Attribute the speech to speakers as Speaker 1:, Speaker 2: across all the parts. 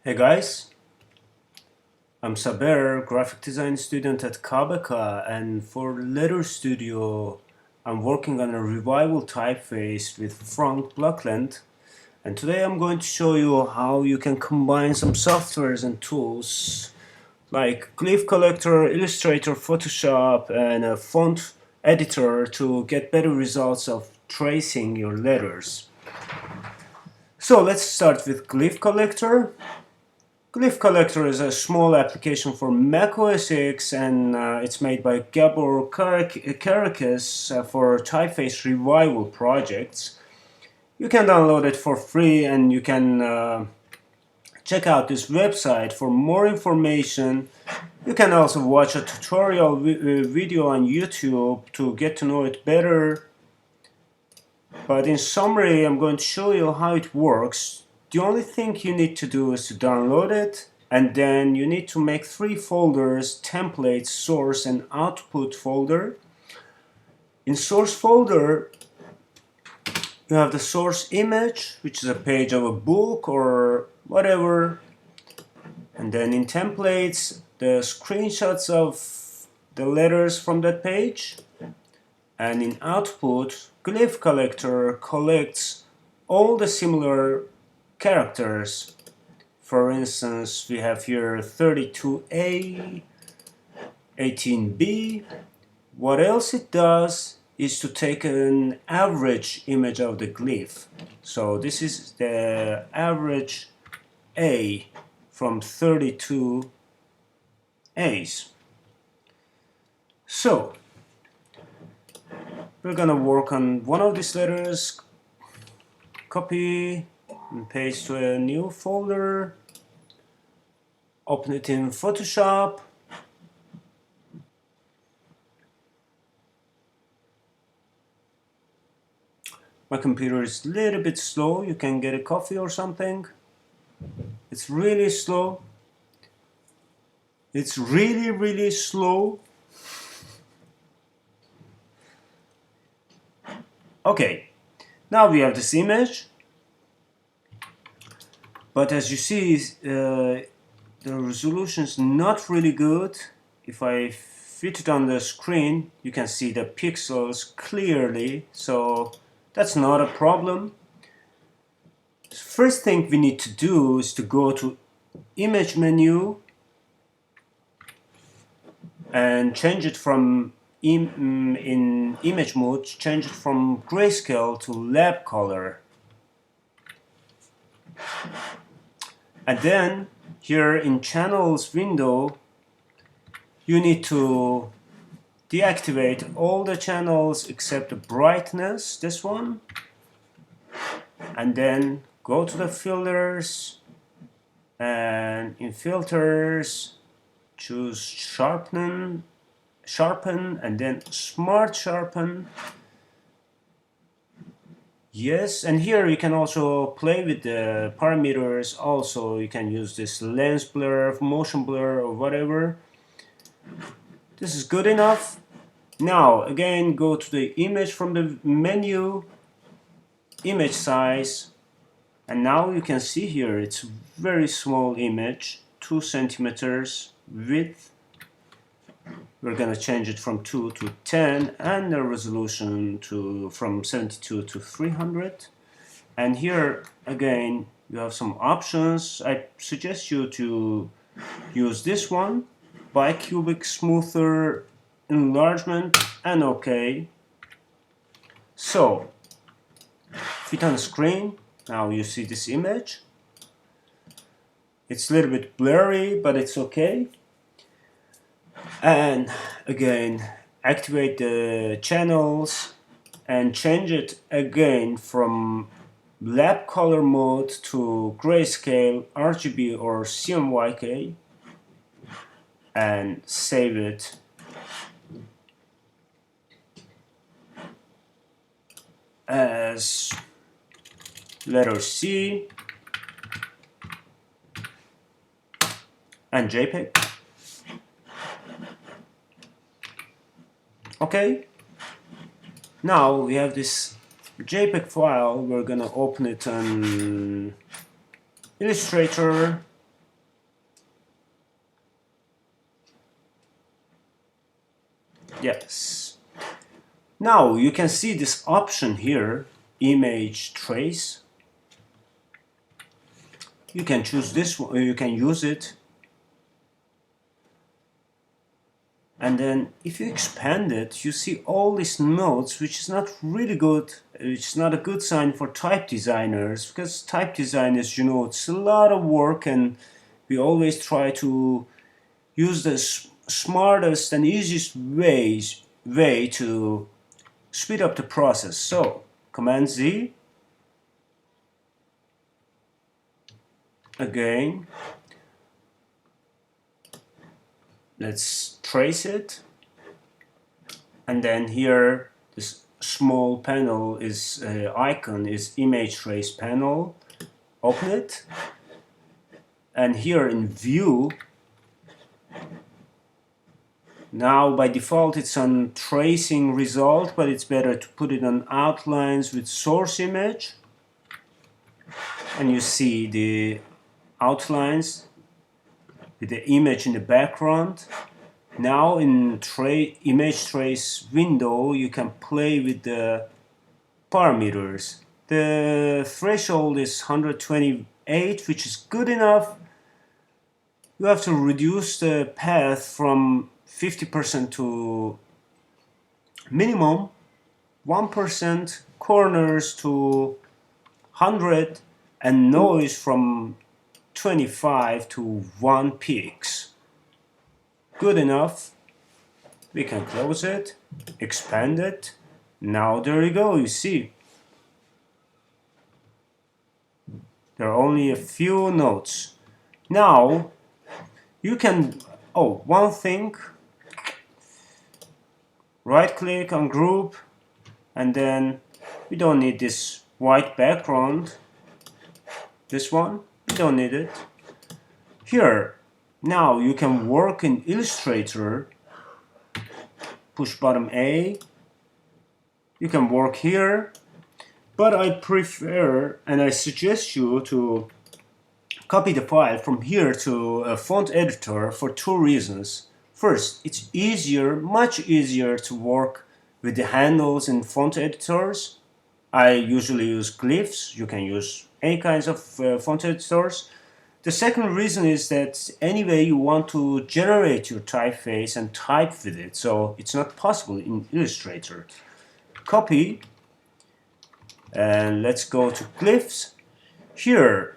Speaker 1: Hey guys, I'm Saber, graphic design student at Kabaka, and for Letter Studio I'm working on a revival typeface with Frank Blockland, and today I'm going to show you how you can combine some softwares and tools like Glyph Collector, Illustrator, Photoshop, and a font editor to get better results of tracing your letters. So let's start with Glyph Collector. Glyph Collector is a small application for Mac OS X, and it's made by Gabor Karakas for typeface revival projects. You can download it for free, and you can check out this website for more information. You can also watch a tutorial video on YouTube to get to know it better. But in summary, I'm going to show you how it works. The only thing you need to do is to download it, and then you need to make 3 folders: templates, source, and output folder. In source folder, you have the source image, which is a page of a book or whatever. And then in templates, the screenshots of the letters from that page. And in output, Glyph Collector collects all the similar characters. For instance, we have here 32A, 18B. What else it does is to take an average image of the glyph. So this is the average A from 32 A's. So we're gonna work on one of these letters, copy and paste to a new folder, open it in Photoshop. My computer is a little bit slow. You can get a coffee or something. It's really slow. It's really slow. Okay, now we have this image, but as you see, the resolution is not really good. If I fit it on the screen, you can see the pixels clearly, so that's not a problem. First thing we need to do is to go to image menu and change it from in image mode, change it from grayscale to lab color. And then here in channels window, you need to deactivate all the channels except the brightness, this one, and then go to the filters, and in filters choose sharpen, and then smart sharpen. Yes, and here you can also play with the parameters. Also, you can use this lens blur, motion blur, or whatever. This is good enough. Now again, go to the image from the menu, image size, and now you can see here it's very small image, 2 centimeters width. We're gonna change it from 2 to 10, and the resolution from 72 to 300. And here again you have some options. I suggest you to use this one, bicubic smoother enlargement, and OK. So fit on the screen. Now you see this image. It's a little bit blurry, but it's okay. And again, activate the channels and change it again from lab color mode to grayscale, RGB, or CMYK, and save it. As letter C and JPEG. Okay, now we have this JPEG file. We're gonna open it on Illustrator Yes. Now you can see this option here, image trace. You can choose this one, you can use it. And then if you expand it, you see all these nodes, which is not really good. It's not a good sign for type designers, because type designers, you know, it's a lot of work, and we always try to use the smartest and easiest way to speed up the process. So Command Z, again, let's trace it, and then here this small panel is icon is image trace panel. Open it, and here in view, now by default it's on tracing result, but it's better to put it on outlines with source image, and you see the outlines with the image in the background. Now in image trace window, you can play with the parameters. The threshold is 128, which is good enough. You have to reduce the path from 50% to minimum, 1%, corners to 100, and noise from 25 to 1 px. Good enough. We can close it, expand it. Now there you go, you see. There are only a few nodes. Now you can, one thing, right click on group, and then we don't need this white background. This one, we don't need it. Here, now you can work in Illustrator, push button A. You can work here, but I prefer and I suggest you to copy the file from here to a font editor for two reasons. First, it's easier, much easier to work with the handles in font editors. I usually use glyphs. You can use any kinds of font editors. The second reason is that anyway you want to generate your typeface and type with it, so it's not possible in Illustrator. Copy, and let's go to glyphs. Here,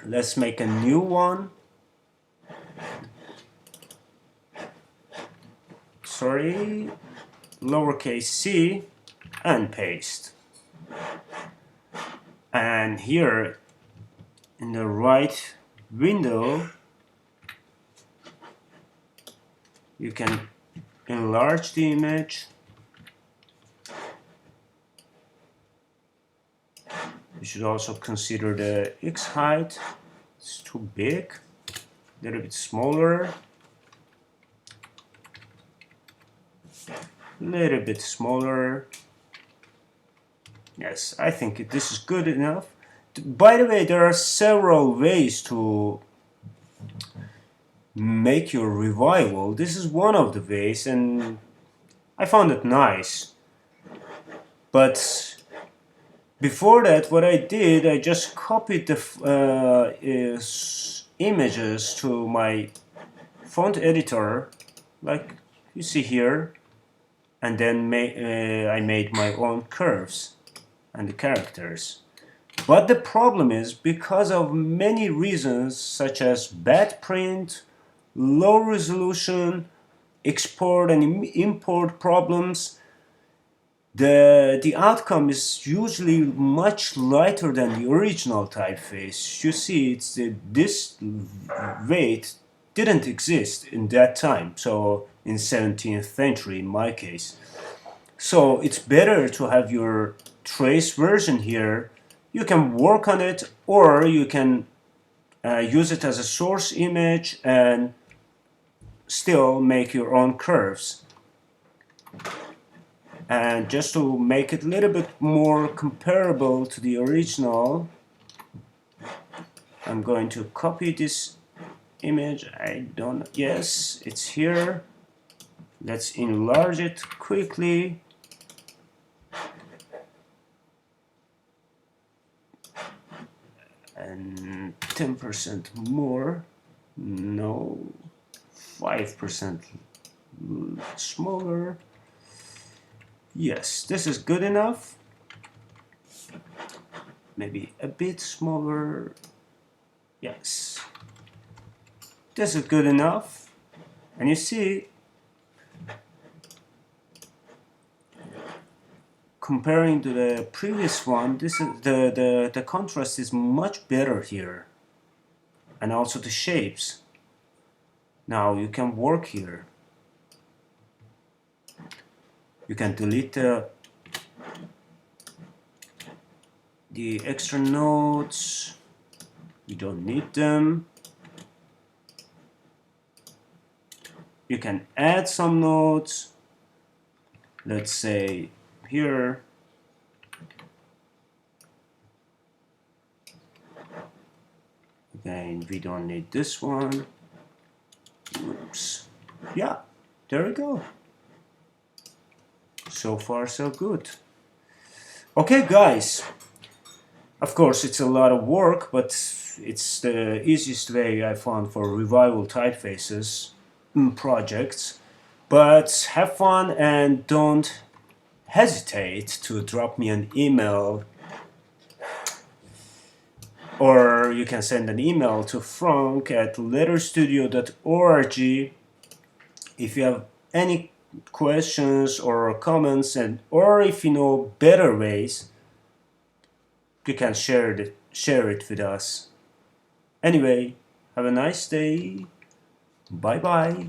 Speaker 1: let's make a new one. Sorry, lowercase c, and paste. And here in the right window, you can enlarge the image. You should also consider the X height. It's too big. A little bit smaller. A little bit smaller. Yes, I think this is good enough. By the way, there are several ways to make your revival. This is one of the ways, and I found it nice. But before that, what I did, I just copied the images to my font editor, like you see here, and then I made my own curves and the characters. But the problem is, because of many reasons such as bad print, low resolution, export and import problems, the outcome is usually much lighter than the original typeface. You see, this weight didn't exist in that time, so in 17th century in my case. So it's better to have your trace version here. You can work on it, or you can use it as a source image and still make your own curves. And just to make it a little bit more comparable to the original, I'm going to copy this image. I don't, yes, it's here. Let's enlarge it quickly. And 10% more. No, 5% smaller. Yes, this is good enough. Maybe a bit smaller. Yes, this is good enough. And you see, comparing to the previous one, this is the contrast is much better here, and also the shapes. Now you can work here. You can delete the extra nodes. You don't need them. You can add some nodes. Let's say here. Again, we don't need this one. Oops. Yeah, there we go. So far, so good. Okay, guys. Of course, it's a lot of work, but it's the easiest way I found for revival typefaces projects. But have fun and don't hesitate to drop me an email, or you can send an email to frank@letterstudio.org if you have any questions or comments, and or if you know better ways, you can share it with us. Anyway, have a nice day. Bye bye.